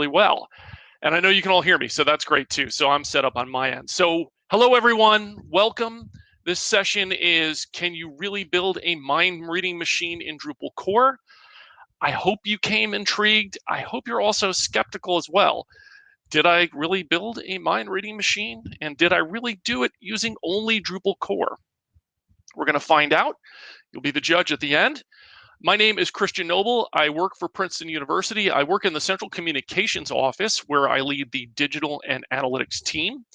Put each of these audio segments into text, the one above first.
really well. And I know you can all hear me, so that's great too. So I'm set up on my end. So hello, everyone. Welcome. This session is, can you really build a mind-reading machine in Drupal core? I hope you came intrigued. I hope you're also skeptical as well. Did I really build a mind-reading machine? And did I really do it using only Drupal core? We're going to find out. You'll be the judge at the end. My name is Christian Noble. I work for Princeton University. I work in the Central Communications Office, where I lead the digital and analytics team.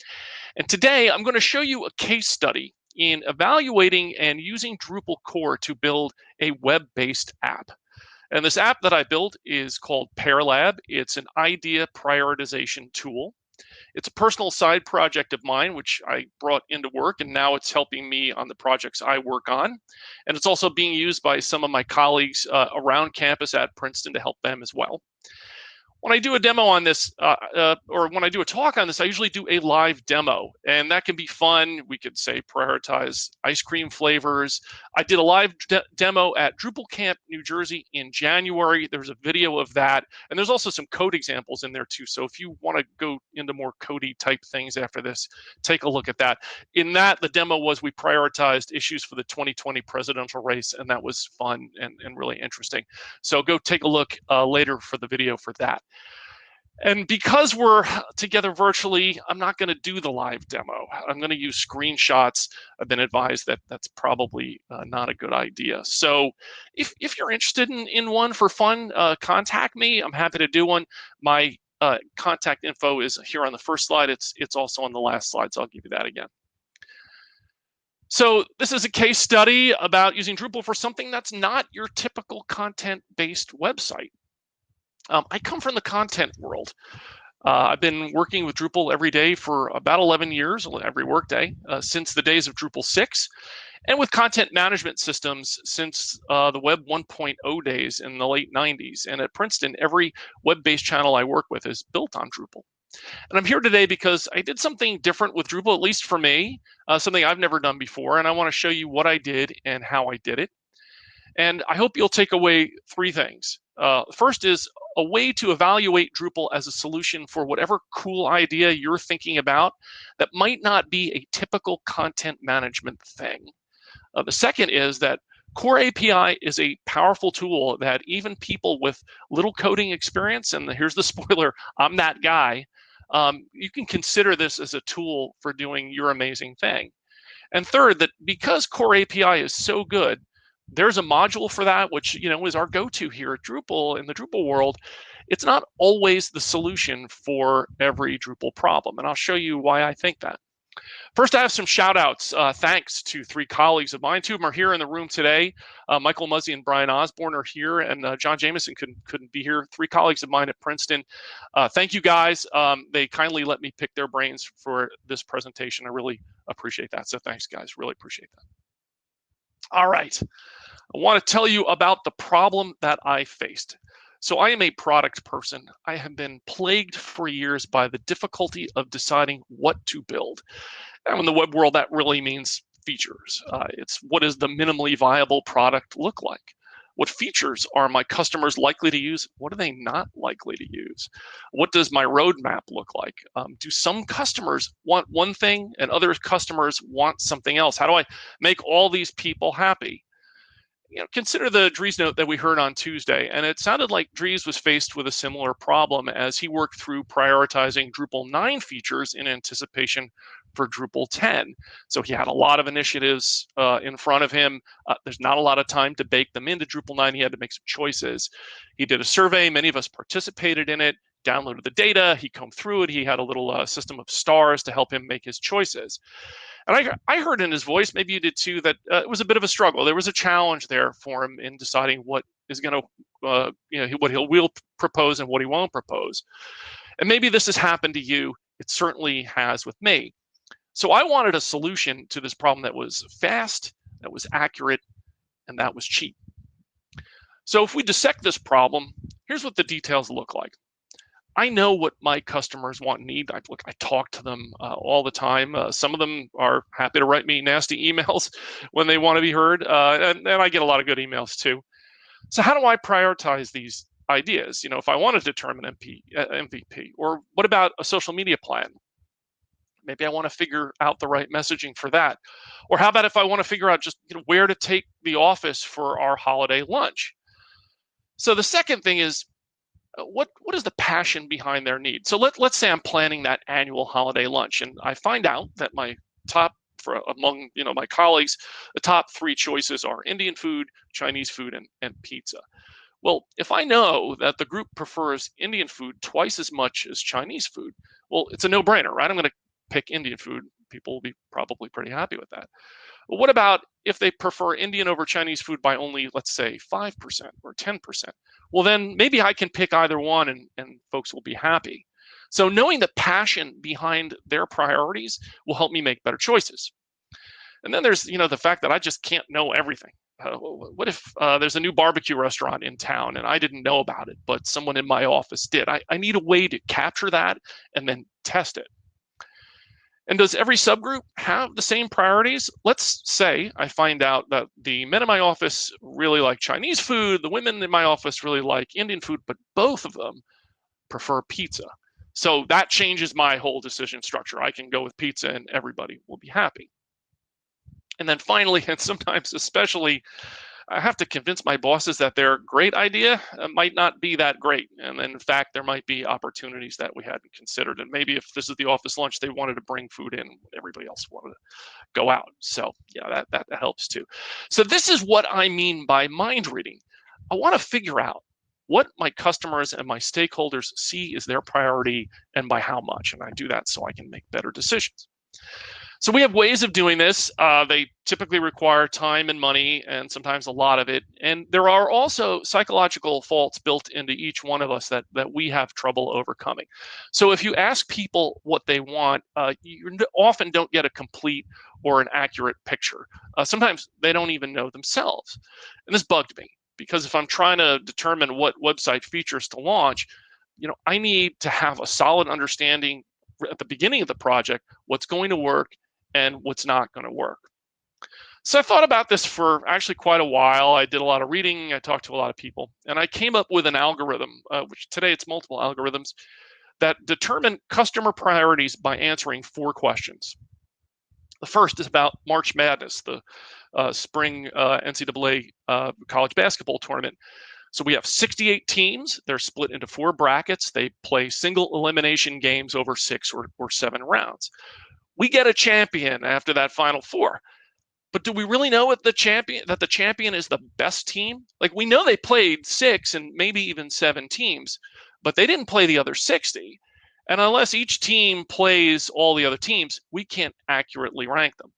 And today I'm going to show you a case study in evaluating and using Drupal core to build a web-based app. And this app that I built is called PearLab. It's an idea prioritization tool. It's a personal side project of mine, which I brought into work, and now it's helping me on the projects I work on. And it's also being used by some of my colleagues around campus at Princeton to help them as well. When I do a demo on this, or when I do a talk on this, I usually do a live demo, and that can be fun. We could say prioritize ice cream flavors. I did a live demo at DrupalCamp, New Jersey in January. There's a video of that, and there's also some code examples in there too. So if you want to go into more codey type things after this, take a look at that. In that, the demo was we prioritized issues for the 2020 presidential race, and that was fun and really interesting. So go take a look later for the video for that. And because we're together virtually, I'm not going to do the live demo. I'm going to use screenshots. I've been advised that that's probably not a good idea. So if you're interested in one for fun, contact me. I'm happy to do one. My contact info is here on the first slide. It's also on the last slide, so I'll give you that again. So this is a case study about using Drupal for something that's not your typical content-based website. I come from the content world. I've been working with Drupal every day for about 11 years, every workday, since the days of Drupal 6, and with content management systems since the Web 1.0 days in the late 90s. And at Princeton, every web-based channel I work with is built on Drupal. And I'm here today because I did something different with Drupal, at least for me, something I've never done before, and I want to show you what I did and how I did it. And I hope you'll take away three things. First is a way to evaluate Drupal as a solution for whatever cool idea you're thinking about that might not be a typical content management thing. The second is that Core API is a powerful tool that even people with little coding experience, and here's the spoiler, I'm that guy, you can consider this as a tool for doing your amazing thing. And third, that because Core API is so good, there's a module for that, which is our go-to here at Drupal in the Drupal world. It's not always the solution for every Drupal problem, and I'll show you why I think that. First, I have some shout outs. Thanks to three colleagues of mine. Two of them are here in the room today. Michael Muzzy and Brian Osborne are here, and John Jameson couldn't be here. Three colleagues of mine at Princeton. Thank you guys. They kindly let me pick their brains for this presentation. I really appreciate that. So thanks, guys. Really appreciate that. All right. I want to tell you about the problem that I faced. So I am a product person. I have been plagued for years by the difficulty of deciding what to build. And in the web world, that really means features. It's what does the minimally viable product look like? What features are my customers likely to use? What are they not likely to use? What does my roadmap look like? Do some customers want one thing and other customers want something else? How do I make all these people happy? Consider the Dries note that we heard on Tuesday, and it sounded like Dries was faced with a similar problem as he worked through prioritizing Drupal 9 features in anticipation for Drupal 10. So he had a lot of initiatives in front of him. There's not a lot of time to bake them into Drupal 9. He had to make some choices. He did a survey. Many of us participated in it, downloaded the data. He combed through it. He had a little system of stars to help him make his choices. And I heard in his voice, maybe you did too, that it was a bit of a struggle. There was a challenge there for him in deciding what is going to, what he will propose and what he won't propose. And maybe this has happened to you. It certainly has with me. So I wanted a solution to this problem that was fast, that was accurate, and that was cheap. So if we dissect this problem, here's what the details look like. I know what my customers want and need. I talk to them all the time. Some of them are happy to write me nasty emails when they want to be heard, and I get a lot of good emails too. So how do I prioritize these ideas. If I want to determine MVP, or what about a social media plan? Maybe I want to figure out the right messaging for that. Or how about if I want to figure out just where to take the office for our holiday lunch? So the second thing is, what is the passion behind their need? So let's say I'm planning that annual holiday lunch, and I find out that my top among my colleagues, the top 3 choices are Indian food, Chinese food, and pizza. Well, if I know that the group prefers Indian food twice as much as Chinese food, well, it's a no-brainer, right? I'm going to pick Indian food. People will be probably pretty happy with that. But what about if they prefer Indian over Chinese food by only, let's say, 5% or 10%? Well, then maybe I can pick either one and folks will be happy. So knowing the passion behind their priorities will help me make better choices. And then there's, the fact that I just can't know everything. What if there's a new barbecue restaurant in town and I didn't know about it, but someone in my office did? I need a way to capture that and then test it. And does every subgroup have the same priorities? Let's say I find out that the men in my office really like Chinese food, the women in my office really like Indian food, but both of them prefer pizza. So that changes my whole decision structure. I can go with pizza and everybody will be happy. And then finally, and sometimes especially, I have to convince my bosses that their great idea might not be that great. And in fact, there might be opportunities that we hadn't considered. And maybe if this is the office lunch, they wanted to bring food in, everybody else wanted to go out. So yeah, that helps too. So this is what I mean by mind reading. I want to figure out what my customers and my stakeholders see as their priority and by how much. And I do that so I can make better decisions. So we have ways of doing this. They typically require time and money, and sometimes a lot of it. And there are also psychological faults built into each one of us that we have trouble overcoming. So if you ask people what they want, you often don't get a complete or an accurate picture. Sometimes they don't even know themselves. And this bugged me, because if I'm trying to determine what website features to launch, I need to have a solid understanding at the beginning of the project, what's going to work and what's not going to work. So I thought about this for actually quite a while. I did a lot of reading, I talked to a lot of people, and I came up with an algorithm, which today it's multiple algorithms, that determine customer priorities by answering 4 questions. The first is about March Madness, the spring NCAA college basketball tournament. So we have 68 teams. They're split into 4 brackets. They play single elimination games over 6 or 7 rounds. We get a champion after that final 4. But do we really know that the champion is the best team? Like, we know they played 6 and maybe even 7 teams, but they didn't play the other 60. And unless each team plays all the other teams, we can't accurately rank them.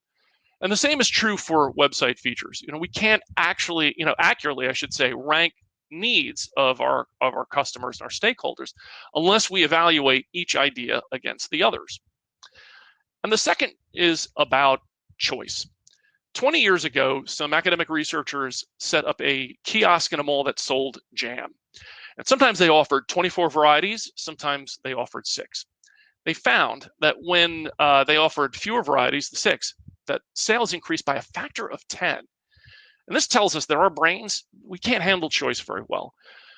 And the same is true for website features. We can't actually, accurately, I should say, rank needs of our customers and our stakeholders unless we evaluate each idea against the others. And the second is about choice. 20 years ago, some academic researchers set up a kiosk in a mall that sold jam. And sometimes they offered 24 varieties, sometimes they offered 6. They found that when they offered fewer varieties, the 6, that sales increased by a factor of 10. And this tells us that our brains, we can't handle choice very well.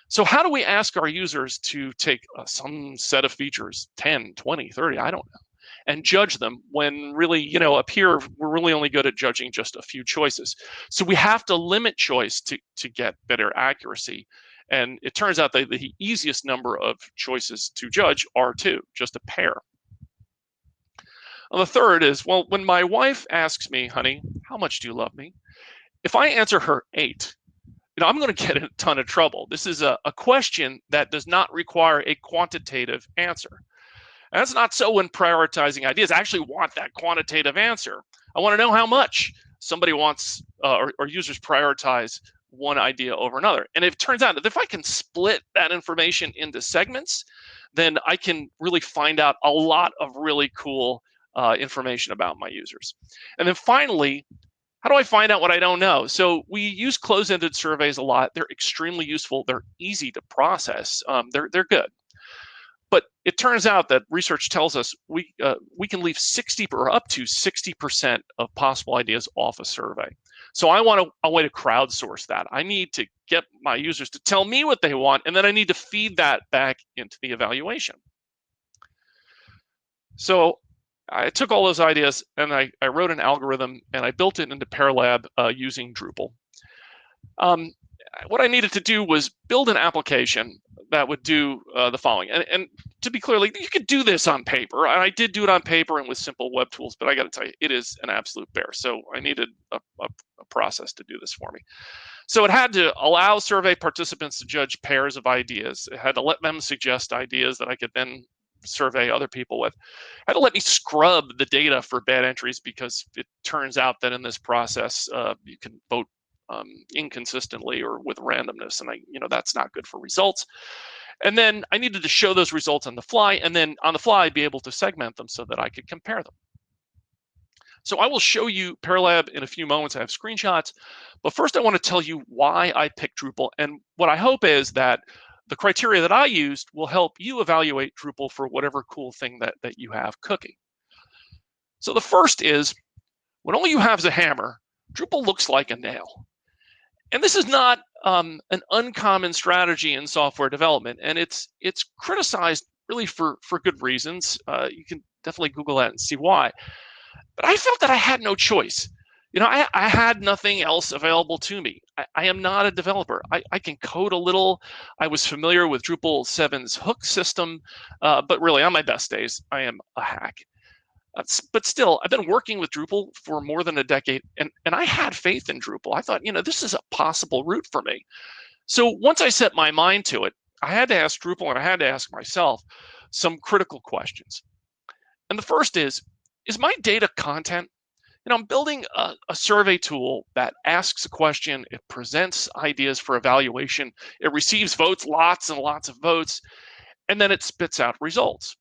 So how do we ask our users to take some set of features, 10, 20, 30, I don't know, and judge them when really, up here, we're really only good at judging just a few choices. So we have to limit choice to get better accuracy. And it turns out that the easiest number of choices to judge are 2, just a pair. And the third is, well, when my wife asks me, honey, how much do you love me? If I answer her 8, I'm going to get in a ton of trouble. This is a question that does not require a quantitative answer. And that's not so when prioritizing ideas. I actually want that quantitative answer. I want to know how much somebody wants or users prioritize one idea over another. And it turns out that if I can split that information into segments, then I can really find out a lot of really cool information about my users. And then finally, how do I find out what I don't know? So we use closed-ended surveys a lot. They're extremely useful. They're easy to process. They're good. But it turns out that research tells us we can leave 60 or up to 60% of possible ideas off a survey. So I want a way to crowdsource that. I need to get my users to tell me what they want, and then I need to feed that back into the evaluation. So I took all those ideas and I wrote an algorithm and I built it into Paralab using Drupal. What I needed to do was build an application that would do the following. And to be clear, you could do this on paper. And I did do it on paper and with simple web tools, but I got to tell you, it is an absolute bear. So I needed a process to do this for me. So it had to allow survey participants to judge pairs of ideas. It had to let them suggest ideas that I could then survey other people with. It had to let me scrub the data for bad entries, because it turns out that in this process, you can vote inconsistently or with randomness, and that's not good for results. And then I needed to show those results on the fly, and then on the fly be able to segment them so that I could compare them. So I will show you Paralab in a few moments. I have screenshots, but first I want to tell you why I picked Drupal, and what I hope is that the criteria that I used will help you evaluate Drupal for whatever cool thing that you have cooking. So the first is, when all you have is a hammer, Drupal looks like a nail. And this is not an uncommon strategy in software development, and it's criticized really for good reasons. You can definitely Google that and see why. But I felt that I had no choice. I had nothing else available to me. I am not a developer. I can code a little. I was familiar with Drupal 7's hook system, but really on my best days, I am a hack. But still, I've been working with Drupal for more than a decade, and I had faith in Drupal. I thought, this is a possible route for me. So once I set my mind to it, I had to ask Drupal and I had to ask myself some critical questions. And the first is my data content? I'm building a survey tool that asks a question, it presents ideas for evaluation, it receives votes, lots and lots of votes, and then it spits out results.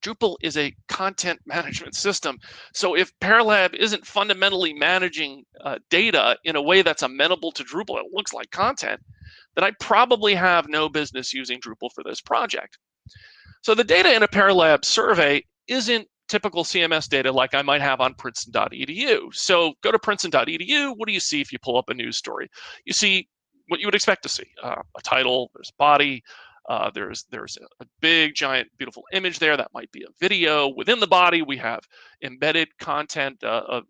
Drupal is a content management system. So if Paralab isn't fundamentally managing data in a way that's amenable to Drupal, it looks like content, then I probably have no business using Drupal for this project. So the data in a Paralab survey isn't typical CMS data like I might have on Princeton.edu. So go to Princeton.edu. What do you see if you pull up a news story? You see what you would expect to see: a title, there's a body, there's a big, giant, beautiful image there. That might be a video. Within the body, we have embedded content,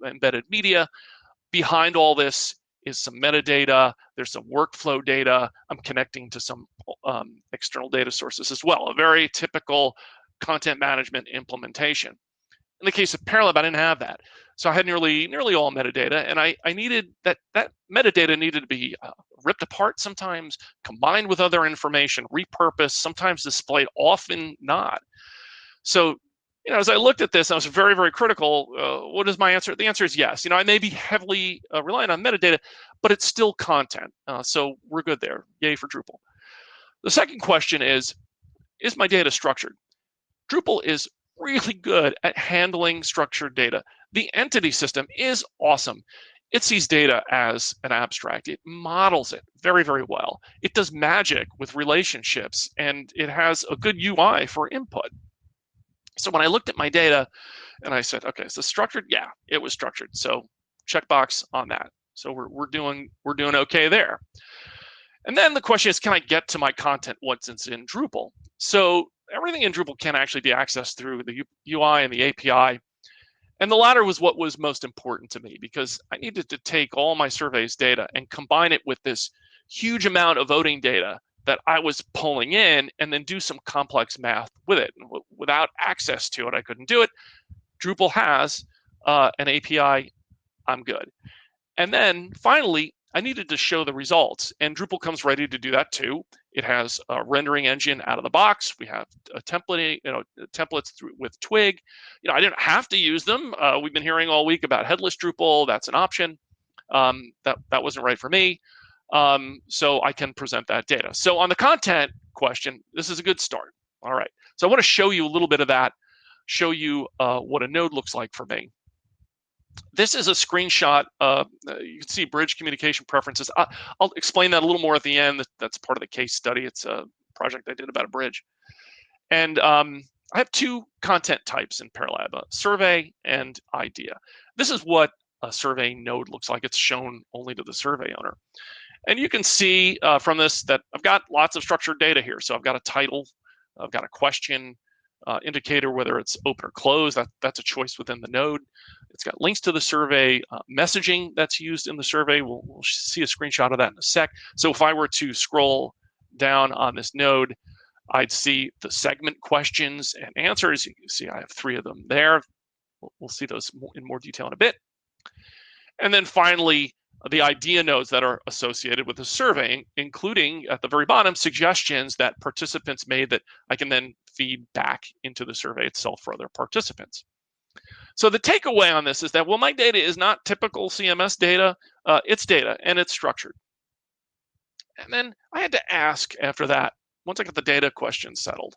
embedded media. Behind all this is some metadata. There's some workflow data. I'm connecting to some external data sources as well. A very typical content management implementation. In the case of Paralab, I didn't have that. So I had nearly all metadata, and I needed that metadata needed to be ripped apart sometimes, combined with other information, repurposed, sometimes displayed, often not. So, as I looked at this, I was very, very critical. What is my answer? The answer is yes. I may be heavily reliant on metadata, but it's still content. So we're good there. Yay for Drupal. The second question is my data structured? Drupal is really good at handling structured data. The entity system is awesome. It sees data as an abstract. It models it very, very well. It does magic with relationships, and it has a good UI for input. So when I looked at my data and I said, okay, is this structured? Yeah, it was structured. So checkbox on that. So we're doing okay there. And then the question is, can I get to my content once it's in Drupal? So everything in Drupal can actually be accessed through the UI and the API. And the latter was what was most important to me, because I needed to take all my surveys data and combine it with this huge amount of voting data that I was pulling in, and then do some complex math with it. And without access to it, I couldn't do it. Drupal has an API. I'm good. And then finally, I needed to show the results, and Drupal comes ready to do that too. It has a rendering engine out of the box. We have a template, templates with Twig. I didn't have to use them. We've been hearing all week about headless Drupal. That's an option. That wasn't right for me. So I can present that data. So on the content question, this is a good start. All right. So I want to show you a little bit of that, show you what a node looks like for me. This is a screenshot. You can see bridge communication preferences. I'll explain that a little more at the end. That's part of the case study. It's a project I did about a bridge. And I have two content types in Paralab: survey and idea. This is what a survey node looks like. It's shown only to the survey owner. And you can see from this that I've got lots of structured data here. So I've got a title, I've got a question, indicator, whether it's open or closed, that's a choice within the node. It's got links to the survey, messaging that's used in the survey. We'll see a screenshot of that in a sec. So if I were to scroll down on this node, I'd see the segment questions and answers. You can see I have 3 of them there. We'll see those in more detail in a bit. And then finally, the idea nodes that are associated with the survey, including at the very bottom, suggestions that participants made that I can then feed back into the survey itself for other participants. So the takeaway on this is that, well, my data is not typical CMS data. It's data, and it's structured. And then I had to ask after that, once I got the data question settled,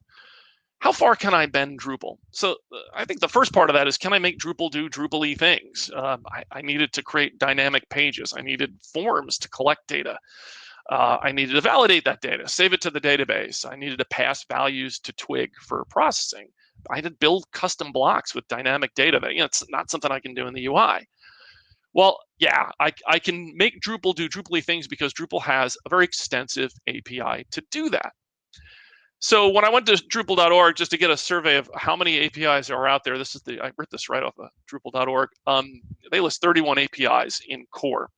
how far can I bend Drupal? So I think the first part of that is, can I make Drupal do Drupal-y things? I needed to create dynamic pages. I needed forms to collect data. I needed to validate that data, save it to the database. I needed to pass values to Twig for processing. I had to build custom blocks with dynamic data. That, it's not something I can do in the UI. Well, yeah, I can make Drupal do Drupal-y things because Drupal has a very extensive API to do that. So when I went to Drupal.org just to get a survey of how many APIs are out there, I ripped this right off of Drupal.org. They list 31 APIs in core.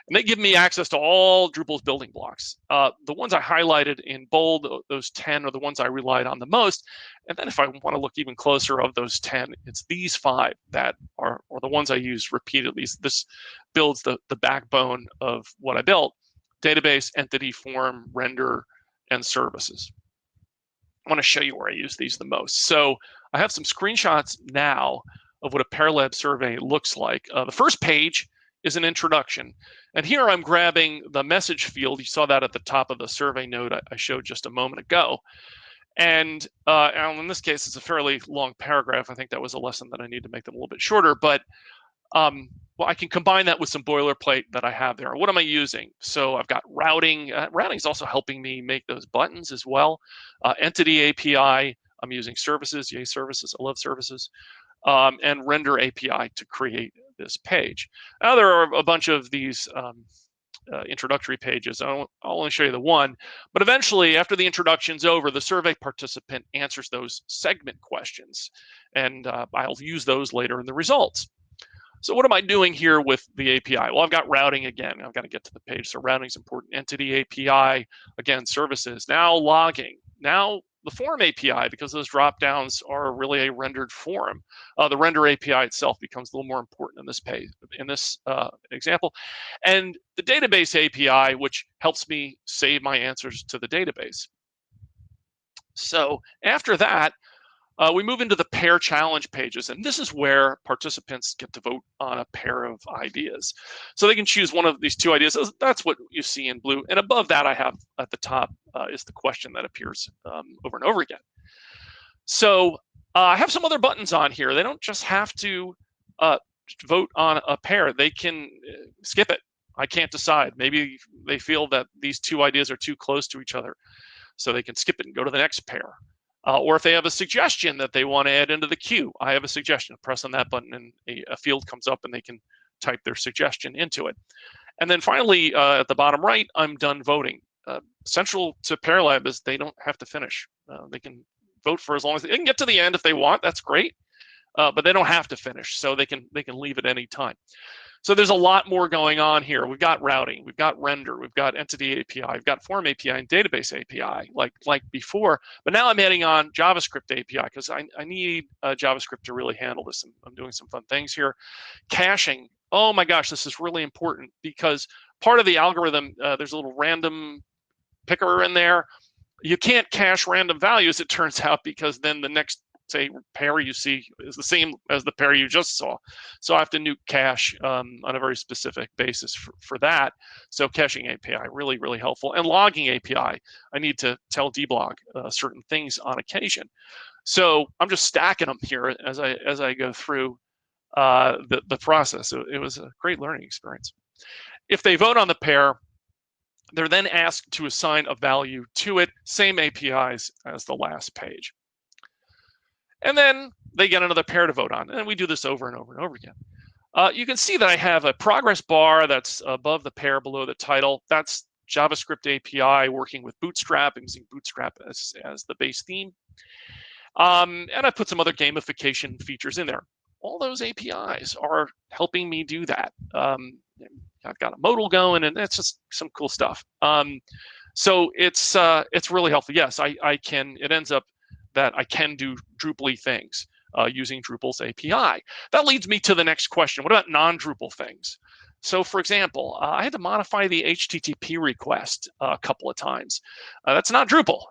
And they give me access to all Drupal's building blocks. The ones I highlighted in bold, those 10 are the ones I relied on the most. And then if I want to look even closer, of those 10, it's these 5 that are the ones I use repeatedly. This builds the backbone of what I built: database, entity, form, render, and services. I want to show you where I use these the most. So I have some screenshots now of what a PearLab survey looks like. The first page is an introduction. And here I'm grabbing the message field. You saw that at the top of the survey node I showed just a moment ago. And in this case, it's a fairly long paragraph. I think that was a lesson that I need to make them a little bit shorter. But well, I can combine that with some boilerplate that I have there. What am I using? So I've got routing. Routing is also helping me make those buttons as well. Entity API, I'm using services. Yay, services. I love services. And render API to create this page. Now there are a bunch of these introductory pages. I'll only show you the one, but eventually after the introduction's over, the survey participant answers those segment questions, and I'll use those later in the results. So what am I doing here with the API? Well, I've got routing again. I've got to get to the page. So routing is important. Entity API, again, services. Now logging. Now the form API, because those drop downs are really a rendered form. The render API itself becomes a little more important in this page, in this example. And the database API, which helps me save my answers to the database. So after that, we move into the pair challenge pages, and this is where participants get to vote on a pair of ideas. So they can choose one of these 2 ideas. That's what you see in blue. And above that, I have at the top is the question that appears over and over again. So I have some other buttons on here. They don't just have to vote on a pair. They can skip it. I can't decide. Maybe they feel that these 2 ideas are too close to each other, so they can skip it and go to the next pair. Or if they have a suggestion that they want to add into the queue, I have a suggestion. Press on that button and a field comes up and they can type their suggestion into it. And then finally, at the bottom right, I'm done voting. Central to PearLab is they don't have to finish. They can vote for as long as they can get to the end if they want. That's great, but they don't have to finish, so they can leave at any time. So there's a lot more going on here. We've got routing, we've got render, we've got entity API, we've got form API and database API like before. But now I'm adding on JavaScript API because I need JavaScript to really handle this. And I'm doing some fun things here. Caching. Oh my gosh, this is really important because part of the algorithm, there's a little random picker in there. You can't cache random values, it turns out, because then the next, say, pair you see is the same as the pair you just saw. So I have to nuke cache on a very specific basis for that. So caching API, really, really helpful. And logging API, I need to tell dblog certain things on occasion. So I'm just stacking them here as I go through the process. It was a great learning experience. If they vote on the pair, they're then asked to assign a value to it, same APIs as the last page. And then they get another pair to vote on. And we do this over and over and over again. You can see that I have a progress bar that's above the pair below the title. That's JavaScript API working with Bootstrap, using Bootstrap as the base theme. And I put some other gamification features in there. All those APIs are helping me do that. I've got a modal going, and it's just some cool stuff. So it's really helpful. Yes, I can. It ends up that I can do Drupal-y things using Drupal's API. That leads me to the next question. What about non-Drupal things? So, for example, I had to modify the HTTP request a couple of times. That's not Drupal.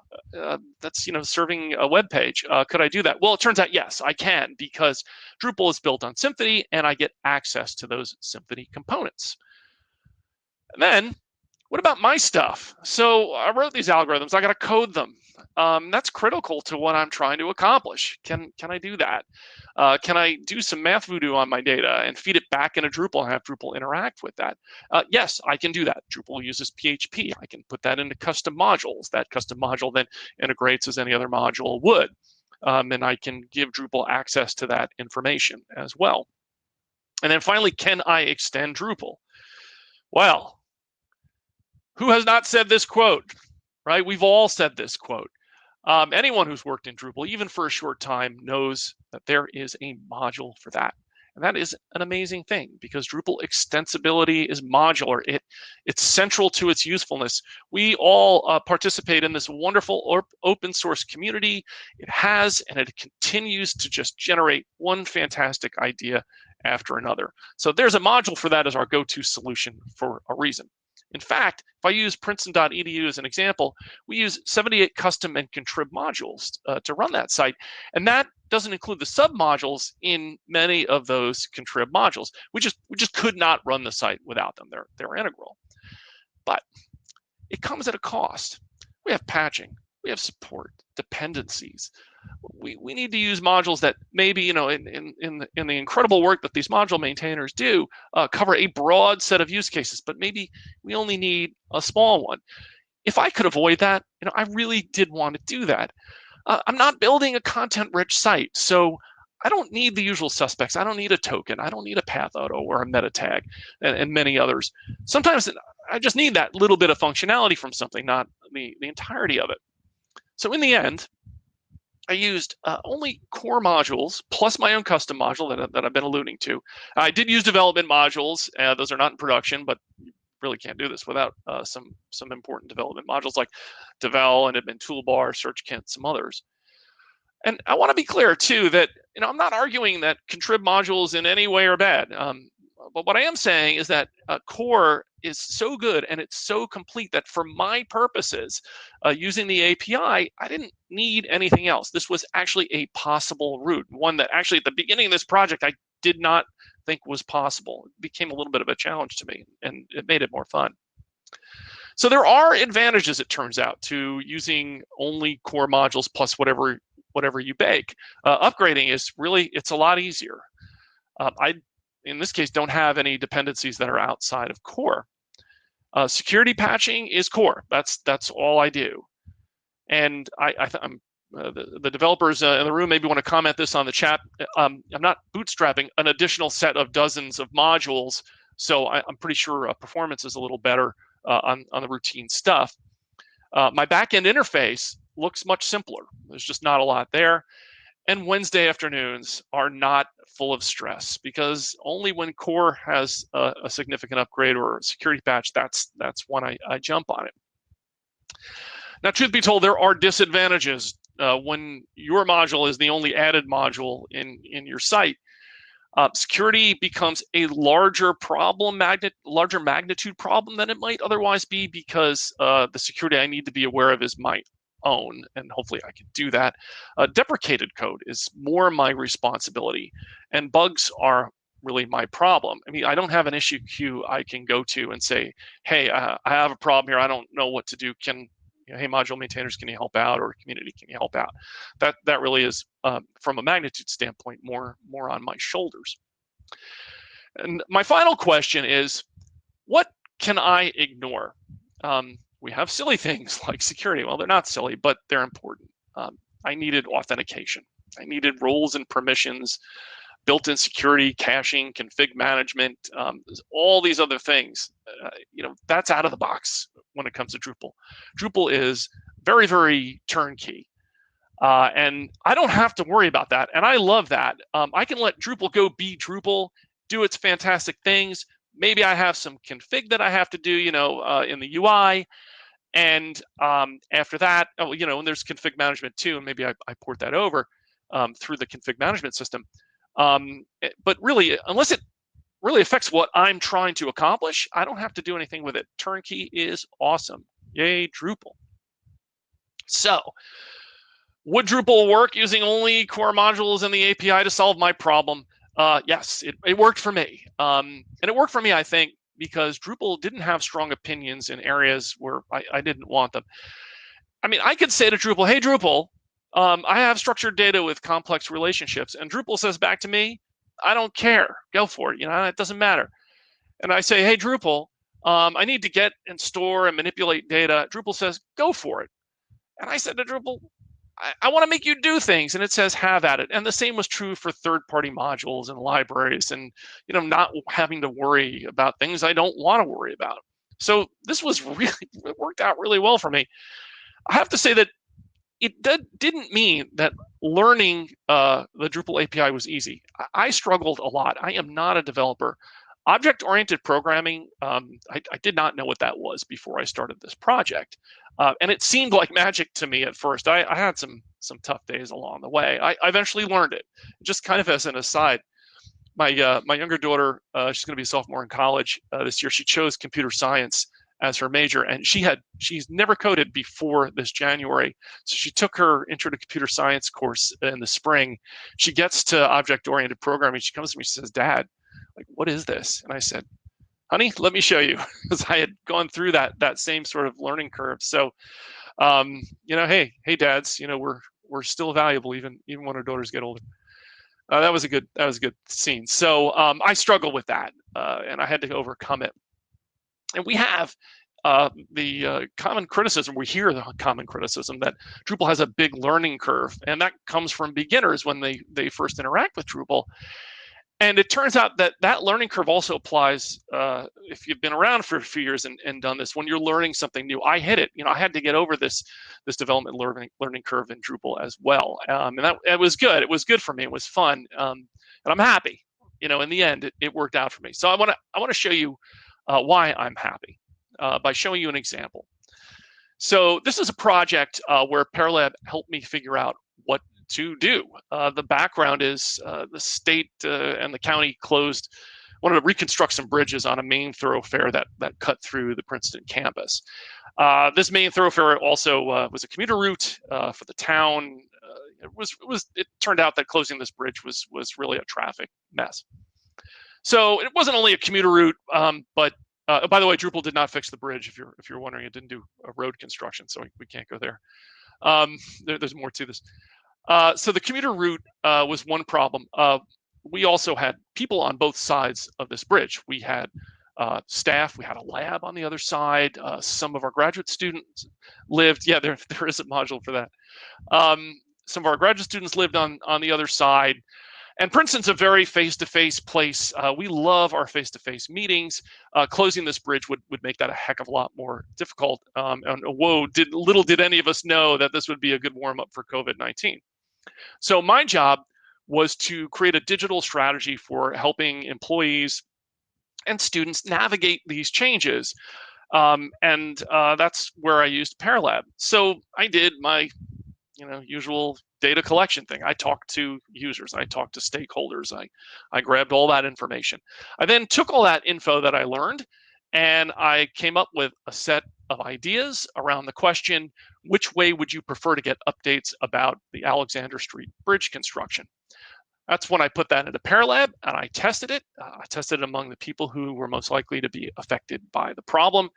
That's serving a web page. Could I do that? Well, it turns out yes, I can, because Drupal is built on Symfony, and I get access to those Symfony components. And then, what about my stuff? So I wrote these algorithms. I got to code them. That's critical to what I'm trying to accomplish. Can I do that? Can I do some math voodoo on my data and feed it back into Drupal and have Drupal interact with that? Yes, I can do that. Drupal uses PHP. I can put that into custom modules. That custom module then integrates as any other module would. And I can give Drupal access to that information as well. And then finally, can I extend Drupal? Well, who has not said this quote, right? We've all said this quote. Anyone who's worked in Drupal, even for a short time, knows that there is a module for that. And that is an amazing thing, because Drupal extensibility is modular. It's central to its usefulness. We all participate in this wonderful open source community. It has, and it continues to just generate one fantastic idea after another. So there's a module for that as our go-to solution for a reason. In fact, if I use Princeton.edu as an example, we use 78 custom and Contrib modules to run that site. And that doesn't include the sub-modules in many of those Contrib modules. We just could not run the site without them. They're integral. But it comes at a cost. We have patching, we have support, dependencies. We need to use modules that maybe, in the incredible work that these module maintainers do, cover a broad set of use cases, but maybe we only need a small one. If I could avoid that, I really did want to do that. I'm not building a content-rich site, so I don't need the usual suspects. I don't need a token. I don't need a path auto or a meta tag, and many others. Sometimes I just need that little bit of functionality from something, not the entirety of it. So in the end, I used only core modules plus my own custom module that I've been alluding to. I did use development modules. Those are not in production, but you really can't do this without some important development modules like Devel and Admin Toolbar, SearchKit, some others. And I want to be clear too that I'm not arguing that Contrib modules in any way are bad. But what I am saying is that core is so good and it's so complete that for my purposes, using the API, I didn't need anything else. This was actually a possible route, one that actually at the beginning of this project, I did not think was possible. It became a little bit of a challenge to me, and it made it more fun. So there are advantages, it turns out, to using only core modules plus whatever you bake. Upgrading is it's a lot easier. I, in this case, don't have any dependencies that are outside of core. Security patching is core. That's all I do. And I'm the developers in the room maybe want to comment this on the chat. I'm not bootstrapping an additional set of dozens of modules, so I'm pretty sure performance is a little better on the routine stuff. My backend interface looks much simpler. There's just not a lot there. And Wednesday afternoons are not full of stress, because only when core has a significant upgrade or a security patch, that's when I jump on it. Now, truth be told, there are disadvantages when your module is the only added module in your site. Security becomes a larger magnitude problem than it might otherwise be, because the security I need to be aware of is my own, and hopefully I can do that. Deprecated code is more my responsibility, and bugs are really my problem. I mean, I don't have an issue queue I can go to and say, hey, I have a problem here. I don't know what to do. Hey, module maintainers, can you help out? Or community, can you help out? That really is, from a magnitude standpoint, more on my shoulders. And my final question is, what can I ignore? We have silly things like security. Well, they're not silly, but they're important. I needed authentication. I needed roles and permissions. built-in security, caching, config management, all these other things. That's out of the box when it comes to Drupal. Drupal is very, very turnkey. And I don't have to worry about that. And I love that. I can let Drupal go be Drupal, do its fantastic things. Maybe I have some config that I have to do, in the UI. And after that, and there's config management too. And maybe I port that over through the config management system. But really, unless it really affects what I'm trying to accomplish, I don't have to do anything with it. Turnkey is awesome. Yay, Drupal. So, would Drupal work using only core modules and the API to solve my problem? Yes, it worked for me. And it worked for me, I think, because Drupal didn't have strong opinions in areas where I didn't want them. I mean, I could say to Drupal, hey, Drupal, I have structured data with complex relationships. And Drupal says back to me, I don't care. Go for it. It doesn't matter. And I say, hey, Drupal, I need to get and store and manipulate data. Drupal says, go for it. And I said to Drupal, I want to make you do things, and it says have at it. And the same was true for third-party modules and libraries, and not having to worry about things I don't want to worry about. So this was really, it worked out really well for me. I have to say that it didn't mean that learning the Drupal API was easy. I struggled a lot. I am not a developer. Object-oriented programming, I did not know what that was before I started this project. And it seemed like magic to me at first. I had some tough days along the way. I eventually learned it. Just kind of as an aside, my younger daughter, she's going to be a sophomore in college this year. She chose computer science as her major, and she's never coded before this January. So she took her Intro to Computer Science course in the spring. She gets to object-oriented programming. She comes to me, she says, Dad, like, what is this? And I said, honey, let me show you, because I had gone through that same sort of learning curve. So, hey dads, we're still valuable even when our daughters get older. That was a good scene. So I struggle with that, and I had to overcome it. And we have the common criticism. We hear the common criticism that Drupal has a big learning curve, and that comes from beginners when they first interact with Drupal. And it turns out that learning curve also applies if you've been around for a few years and done this. When you're learning something new, I hit it. I had to get over this development learning curve in Drupal as well. And it was good. It was good for me. It was fun, and I'm happy. In the end, it worked out for me. So I want to show you why I'm happy by showing you an example. So this is a project where Paralab helped me figure out what to do. The background is the state and the county wanted to reconstruct some bridges on a main thoroughfare that cut through the Princeton campus. This main thoroughfare also was a commuter route for the town. It turned out that closing this bridge was really a traffic mess. So it wasn't only a commuter route, but by the way, Drupal did not fix the bridge. If you're wondering, it didn't do a road construction, so we can't go there. There's more to this. So the commuter route was one problem. We also had people on both sides of this bridge. We had staff. We had a lab on the other side. Some of our graduate students lived. Yeah, there is a module for that. Some of our graduate students lived on the other side. And Princeton's a very face-to-face place. We love our face-to-face meetings. Closing this bridge would make that a heck of a lot more difficult. And little did any of us know that this would be a good warm-up for COVID-19. So my job was to create a digital strategy for helping employees and students navigate these changes. And that's where I used Paralab. So I did my usual data collection thing. I talked to users, I talked to stakeholders, I grabbed all that information. I then took all that info that I learned and I came up with a set of ideas around the question, which way would you prefer to get updates about the Alexander Street Bridge construction? That's when I put that into Paralab and I tested it. I tested it among the people who were most likely to be affected by the problem.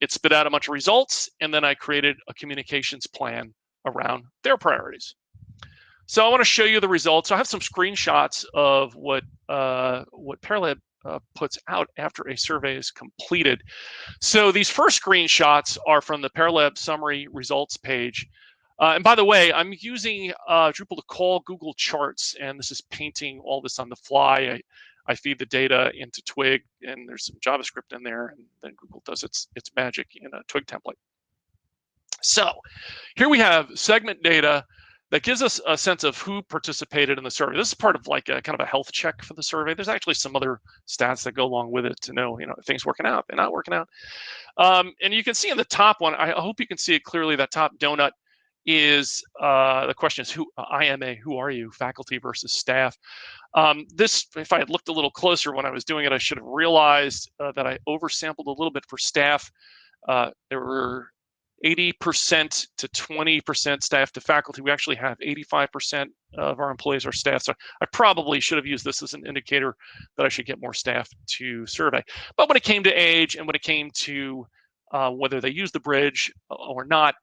It spit out a bunch of results, and then I created a communications plan around their priorities. So I want to show you the results. I have some screenshots of what Paralab puts out after a survey is completed. So these first screenshots are from the Paralab summary results page. And by the way, I'm using Drupal to call Google Charts, and this is painting all this on the fly. I feed the data into Twig, and there's some JavaScript in there, and then Google does its magic in a Twig template. So here we have segment data that gives us a sense of who participated in the survey. This is part of like a kind of a health check for the survey. There's actually some other stats that go along with it to know, if things working out, they're not working out. And you can see in the top one, I hope you can see it clearly, that top donut is the question is who IMA, who are you, faculty versus staff. This, if I had looked a little closer when I was doing it, I should have realized that I oversampled a little bit for staff. There were 80% to 20% staff to faculty. We actually have 85% of our employees are staff. So I probably should have used this as an indicator that I should get more staff to survey. But when it came to age and when it came to whether they use the bridge or not,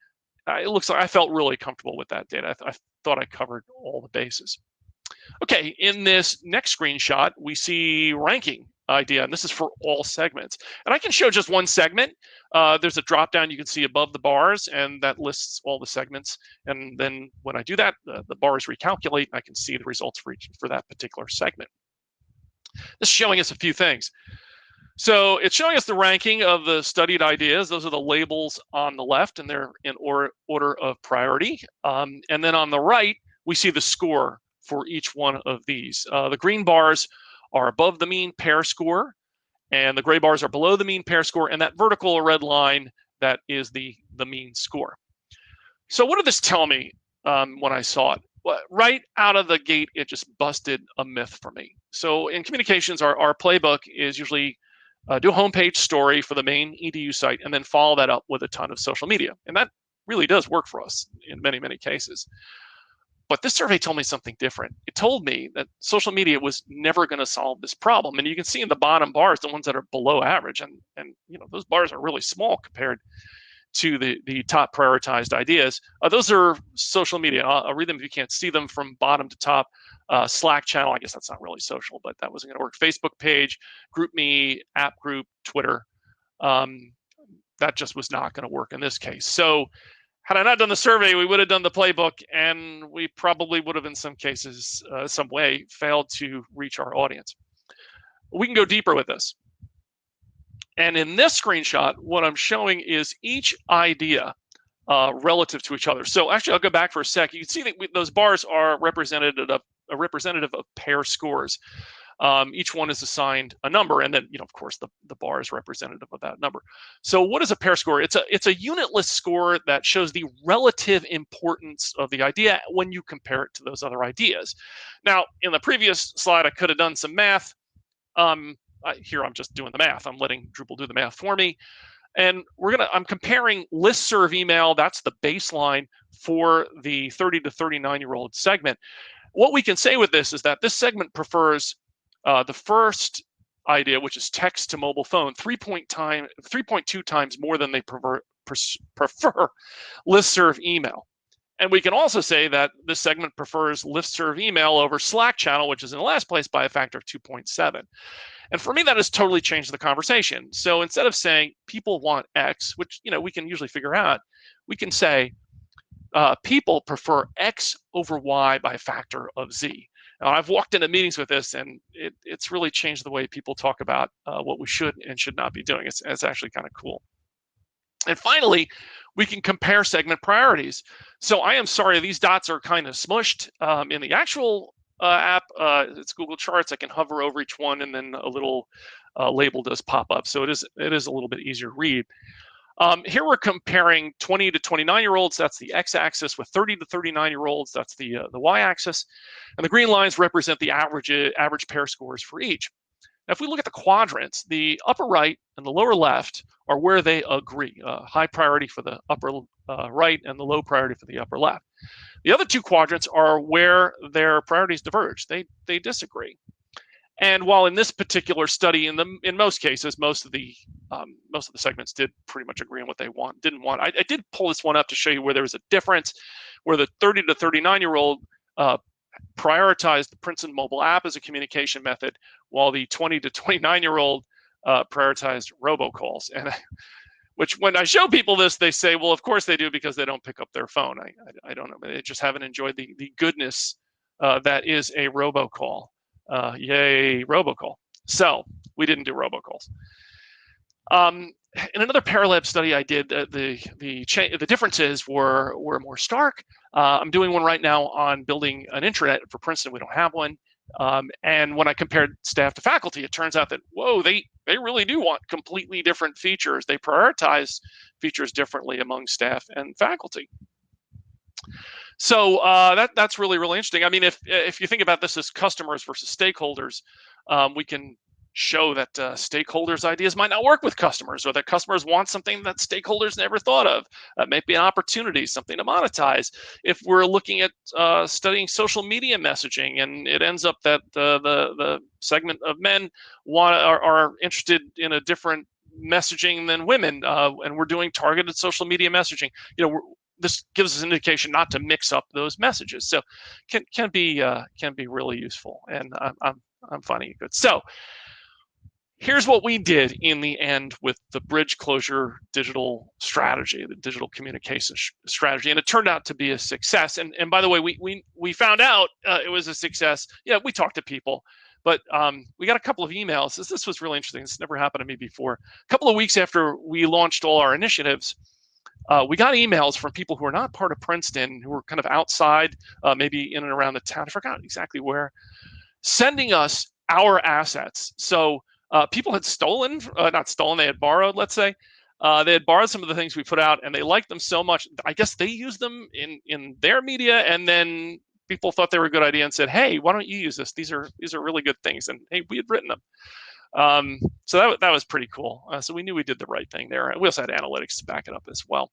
it looks like I felt really comfortable with that data. I thought I covered all the bases. Okay, in this next screenshot, we see ranking idea, and this is for all segments. And I can show just one segment. There's a drop down you can see above the bars, and that lists all the segments. And then when I do that, the bars recalculate, and I can see the results for that particular segment. This is showing us a few things. So it's showing us the ranking of the studied ideas. Those are the labels on the left, and they're in order of priority. And then on the right, we see the score for each one of these. The green bars are above the mean pair score, and the gray bars are below the mean pair score, and that vertical or red line, that is the mean score. So what did this tell me when I saw it? Well, right out of the gate, it just busted a myth for me. So in communications, our playbook is usually do a homepage story for the main EDU site, and then follow that up with a ton of social media. And that really does work for us in many, many cases. But this survey told me something different. It told me that social media was never going to solve this problem. And you can see in the bottom bars, the ones that are below average, and those bars are really small compared to the top prioritized ideas. Those are social media. I'll read them if you can't see them from bottom to top. Slack channel, I guess that's not really social, but that wasn't going to work. Facebook page, GroupMe, app group, Twitter. That just was not going to work in this case. So had I not done the survey, we would have done the playbook, and we probably would have, in some cases, some way, failed to reach our audience. We can go deeper with this. And in this screenshot, what I'm showing is each idea relative to each other. So actually, I'll go back for a sec. You can see that those bars are representative of pair scores. Each one is assigned a number, and then of course the bar is representative of that number. So what is a pair score? It's a unitless score that shows the relative importance of the idea when you compare it to those other ideas. Now, in the previous slide, I could have done some math. Here I'm just doing the math. I'm letting Drupal do the math for me. And I'm comparing listserv email, that's the baseline for the 30 to 39-year-old segment. What we can say with this is that this segment prefers the first idea, which is text to mobile phone, 3.2 times more than they prefer listserv email. And we can also say that this segment prefers listserv email over Slack channel, which is in the last place by a factor of 2.7. And for me, that has totally changed the conversation. So instead of saying people want X, which we can usually figure out, we can say people prefer X over Y by a factor of Z. Now, I've walked into meetings with this, and it's really changed the way people talk about what we should and should not be doing. It's actually kind of cool. And finally, we can compare segment priorities. So I am sorry, these dots are kind of smushed. In the actual app, it's Google Charts. I can hover over each one, and then a little label does pop up. So it is a little bit easier to read. Here we're comparing 20 to 29-year-olds, that's the x-axis, with 30 to 39-year-olds, that's the y-axis. And the green lines represent the average pair scores for each. Now, if we look at the quadrants, the upper right and the lower left are where they agree. High priority for the upper right and the low priority for the upper left. The other two quadrants are where their priorities diverge. They disagree. And while in this particular study, in most cases, most of the segments did pretty much agree on what they didn't want. I did pull this one up to show you where there was a difference, where the 30 to 39-year-old prioritized the Princeton mobile app as a communication method, while the 20 to 29-year-old prioritized robocalls. And which when I show people this, they say, well, of course they do because they don't pick up their phone. I don't know. They just haven't enjoyed the goodness that is a robocall. Yay, robocall. So we didn't do robocalls. In another Paralab study I did, the differences were more stark. I'm doing one right now on building an intranet for Princeton. We don't have one. And when I compared staff to faculty, it turns out that, whoa, they really do want completely different features. They prioritize features differently among staff and faculty. So that's really, really interesting. I mean, if you think about this as customers versus stakeholders, we can show that stakeholders' ideas might not work with customers, or that customers want something that stakeholders never thought of. That may be an opportunity, something to monetize. If we're looking at studying social media messaging, and it ends up that the segment of men are interested in a different messaging than women, and we're doing targeted social media messaging, this gives us an indication not to mix up those messages. So can be really useful, and I'm finding it good. So here's what we did in the end with the bridge closure digital strategy, the digital communication strategy, and it turned out to be a success. And by the way, we found out it was a success. Yeah, we talked to people, but we got a couple of emails. This was really interesting. This never happened to me before. A couple of weeks after we launched all our initiatives, we got emails from people who are not part of Princeton, who were kind of outside, maybe in and around the town. I forgot exactly where, sending us our assets. So people had not stolen, they had borrowed, let's say. They had borrowed some of the things we put out, and they liked them so much. I guess they used them in their media, and then people thought they were a good idea and said, hey, why don't you use this? These are really good things. And hey, we had written them. So that was pretty cool. So we knew we did the right thing there. We also had analytics to back it up as well.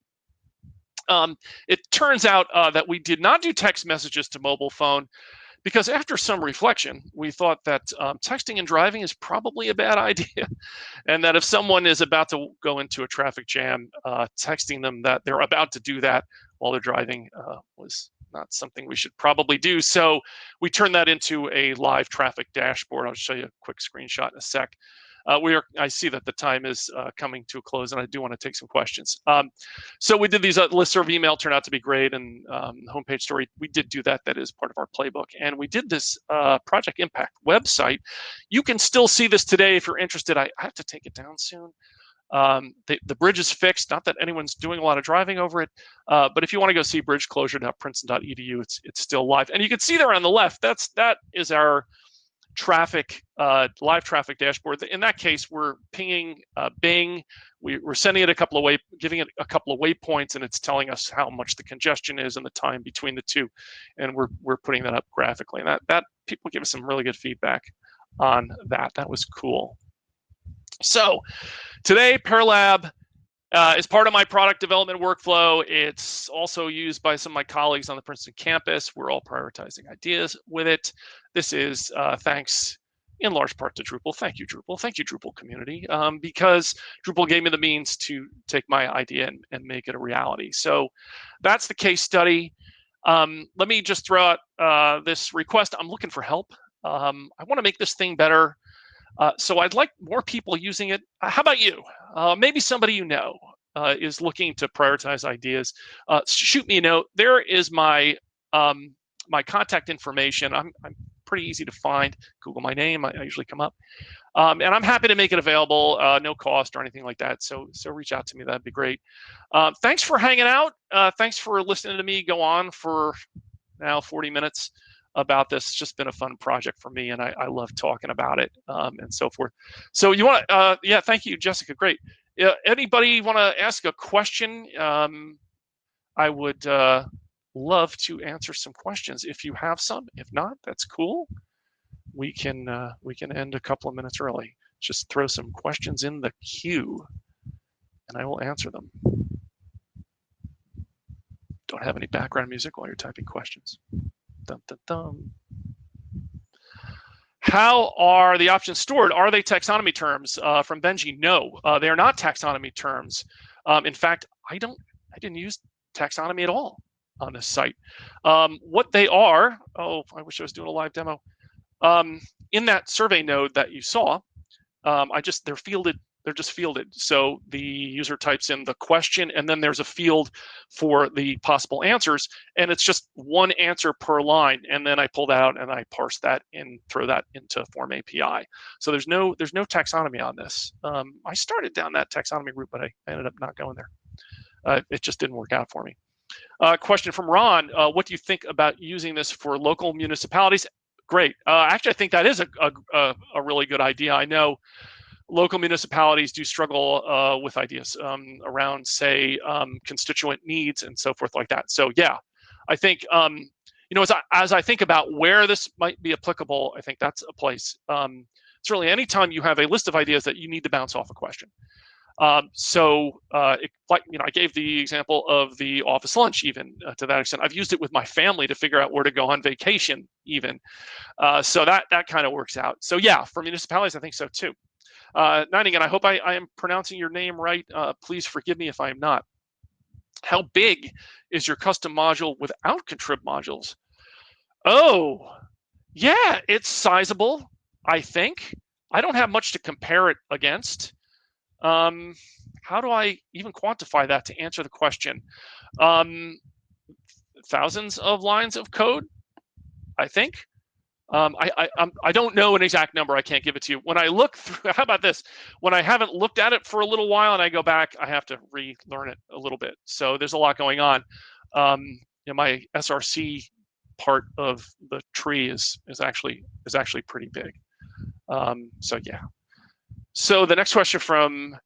It turns out that we did not do text messages to mobile phone, because after some reflection, we thought that texting and driving is probably a bad idea. And that if someone is about to go into a traffic jam, texting them that they're about to do that while they're driving was not something we should probably do. So we turned that into a live traffic dashboard. I'll show you a quick screenshot in a sec. I see that the time is coming to a close, and I do want to take some questions. So we did these listserv email, turned out to be great, and homepage story, we did do that. That is part of our playbook. And we did this Project Impact website. You can still see this today if you're interested. I have to take it down soon. The bridge is fixed, not that anyone's doing a lot of driving over it, but if you want to go see bridgeclosure.princeton.edu, it's still live. And you can see there on the left, that is our traffic, live traffic dashboard. In that case, we're pinging Bing. We're sending it giving it a couple of waypoints, and it's telling us how much the congestion is and the time between the two. And we're putting that up graphically. And that people give us some really good feedback on that. That was cool. So today, Paralab is part of my product development workflow. It's also used by some of my colleagues on the Princeton campus. We're all prioritizing ideas with it. This is thanks in large part to Drupal. Thank you, Drupal. Thank you, Drupal community, because Drupal gave me the means to take my idea and make it a reality. So that's the case study. Let me just throw out this request. I'm looking for help. I want to make this thing better. So I'd like more people using it. How about you? Maybe somebody you know is looking to prioritize ideas. Shoot me a note. There is my my contact information. I'm pretty easy to find. Google my name. I usually come up. And I'm happy to make it available, no cost or anything like that. So reach out to me. That'd be great. Thanks for hanging out. Thanks for listening to me go on for now 40 minutes about this. It's just been a fun project for me, and I love talking about it and so forth. So you want to, yeah, thank you, Jessica. Great. Anybody want to ask a question? I would love to answer some questions if you have some. If not, that's cool. We can end a couple of minutes early. Just throw some questions in the queue, and I will answer them. Don't have any background music while you're typing questions. Dun, dun, dun. How are the options stored? Are they taxonomy terms? From Benji, no, they are not taxonomy terms. In fact, I didn't use taxonomy at all on this site. What they are, oh, I wish I was doing a live demo. In that survey node that you saw, they're fielded They're just fielded. So the user types in the question, and then there's a field for the possible answers, and it's just one answer per line. And then I pull that out and I parse that and throw that into Form API. So there's no taxonomy on this. I started down that taxonomy route, but I ended up not going there. It just didn't work out for me. Question from Ron: what do you think about using this for local municipalities? Great. Actually, I think that is a really good idea. I know local municipalities do struggle with ideas around, say, constituent needs and so forth like that. So yeah, I think as I think about where this might be applicable, I think that's a place. Certainly, anytime you have a list of ideas that you need to bounce off a question. I gave the example of the office lunch, even to that extent. I've used it with my family to figure out where to go on vacation, even. So that kind of works out. So yeah, for municipalities, I think so too. Nightingale, I hope I am pronouncing your name right. Please forgive me if I am not. How big is your custom module without Contrib modules? Oh, yeah, it's sizable, I think. I don't have much to compare it against. How do I even quantify that to answer the question? Thousands of lines of code, I think. I don't know an exact number. I can't give it to you. When I look through, how about this? When I haven't looked at it for a little while and I go back, I have to relearn it a little bit. So there's a lot going on. My SRC part of the tree is actually pretty big. So yeah. So the next question from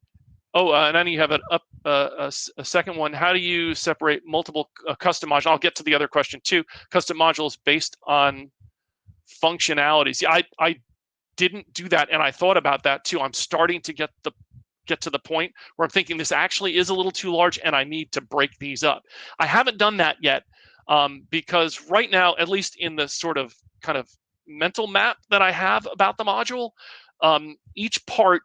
and then you have a second one. How do you separate multiple custom modules? I'll get to the other question too. Custom modules based on functionalities. Yeah, I didn't do that, and I thought about that too. I'm starting to get to the point where I'm thinking this actually is a little too large, and I need to break these up. I haven't done that yet because right now, at least in the sort of kind of mental map that I have about the module, each part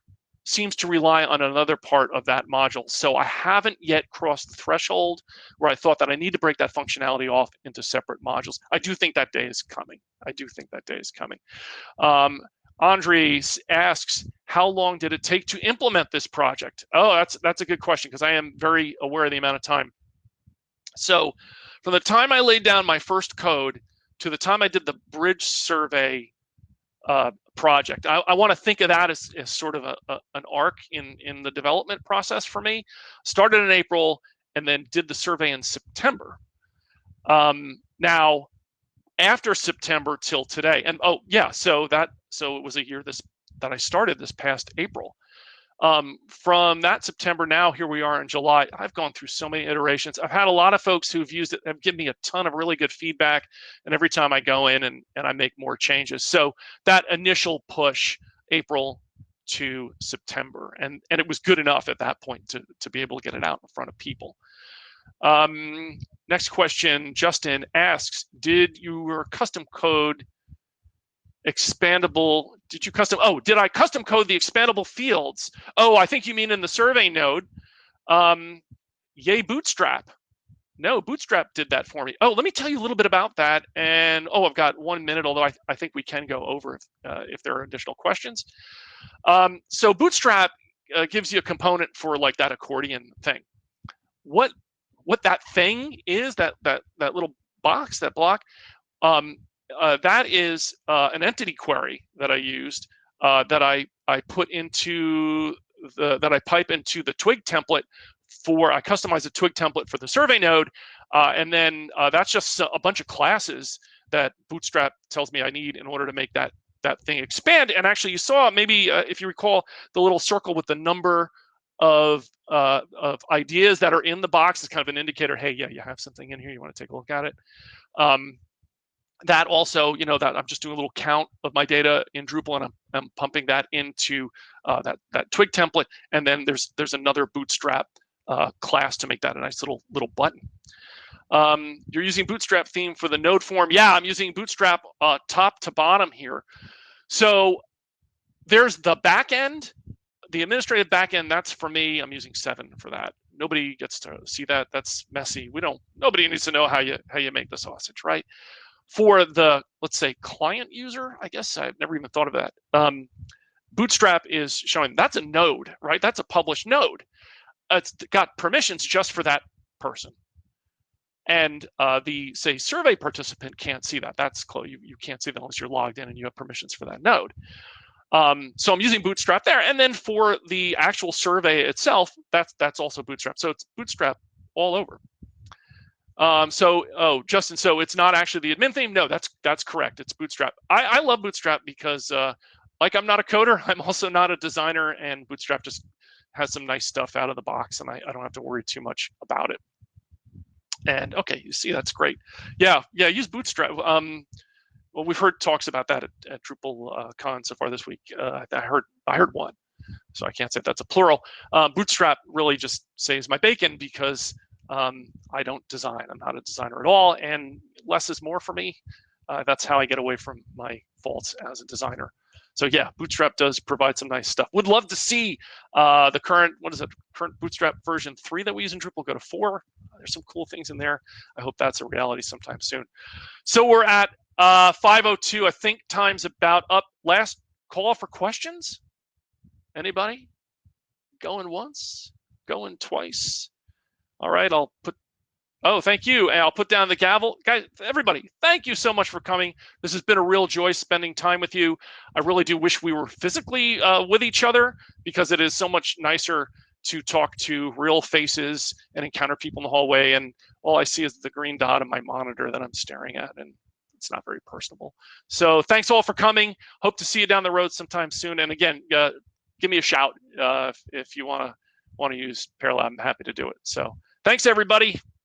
seems to rely on another part of that module. So I haven't yet crossed the threshold where I thought that I need to break that functionality off into separate modules. I do think that day is coming. Andre asks, how long did it take to implement this project? Oh, that's a good question, because I am very aware of the amount of time. So from the time I laid down my first code to the time I did the bridge survey project, I want to think of that as sort of an arc in the development process for me. Started in April and then did the survey in September. Now, after September till today, and so it was a year that I started this past April. From that September, now here we are in July. I've gone through so many iterations. I've had a lot of folks who've used it, have given me a ton of really good feedback, and every time I go in and I make more changes. So that initial push, April to September, and it was good enough at that point to be able to get it out in front of people. Next question, Justin asks, did your custom code expandable, did I custom code the expandable fields? Oh, I think you mean in the survey node. Yay, Bootstrap. No, Bootstrap did that for me. Oh, let me tell you a little bit about that. And I've got 1 minute, although I think we can go over if there are additional questions. So Bootstrap gives you a component for like that accordion thing. What that thing is, that little box, that block, that is an entity query that I used that I put into that I pipe into the twig template for. I customized a twig template for the survey node, and then that's just a bunch of classes that Bootstrap tells me I need in order to make that thing expand. And actually, you saw maybe if you recall the little circle with the number of ideas that are in the box is kind of an indicator. Hey, yeah, you have something in here. You want to take a look at it. That also, that I'm just doing a little count of my data in Drupal, and I'm pumping that into that twig template, and then there's another Bootstrap class to make that a nice little button. You're using Bootstrap theme for the node form. Yeah, I'm using Bootstrap top to bottom here. So there's the back end, the administrative back end. That's for me. I'm using 7 for that. Nobody gets to see that. That's messy. Nobody needs to know how you make the sausage, right? For the, let's say, client user, I guess I've never even thought of that. Bootstrap is showing that's a node, right? That's a published node. It's got permissions just for that person. And the, say, survey participant can't see that. That's closed. You can't see that unless you're logged in and you have permissions for that node. So I'm using Bootstrap there. And then for the actual survey itself, that's also Bootstrap. So it's Bootstrap all over. Justin, so it's not actually the admin theme? No, that's correct. It's Bootstrap. I love Bootstrap because like I'm not a coder, I'm also not a designer, and Bootstrap just has some nice stuff out of the box, and I don't have to worry too much about it. And okay, you see, that's great. Yeah, use Bootstrap. Well, we've heard talks about that at DrupalCon so far this week. I heard one, so I can't say that's a plural. Bootstrap really just saves my bacon because I don't design. I'm not a designer at all, and less is more for me. That's how I get away from my faults as a designer. So yeah, Bootstrap does provide some nice stuff. Would love to see the current Bootstrap version 3 that we use in Drupal go to 4. There's some cool things in there. I hope that's a reality sometime soon. So we're at 5:02. I think time's about up. Last call for questions. Anybody? Going once? Going twice? All right, I'll put. Oh, thank you. And I'll put down the gavel. Guys, everybody, thank you so much for coming. This has been a real joy spending time with you. I really do wish we were physically with each other, because it is so much nicer to talk to real faces and encounter people in the hallway. And all I see is the green dot on my monitor that I'm staring at, and it's not very personable. So thanks all for coming. Hope to see you down the road sometime soon. And again, give me a shout if you want to use Parallab. I'm happy to do it. So thanks, everybody.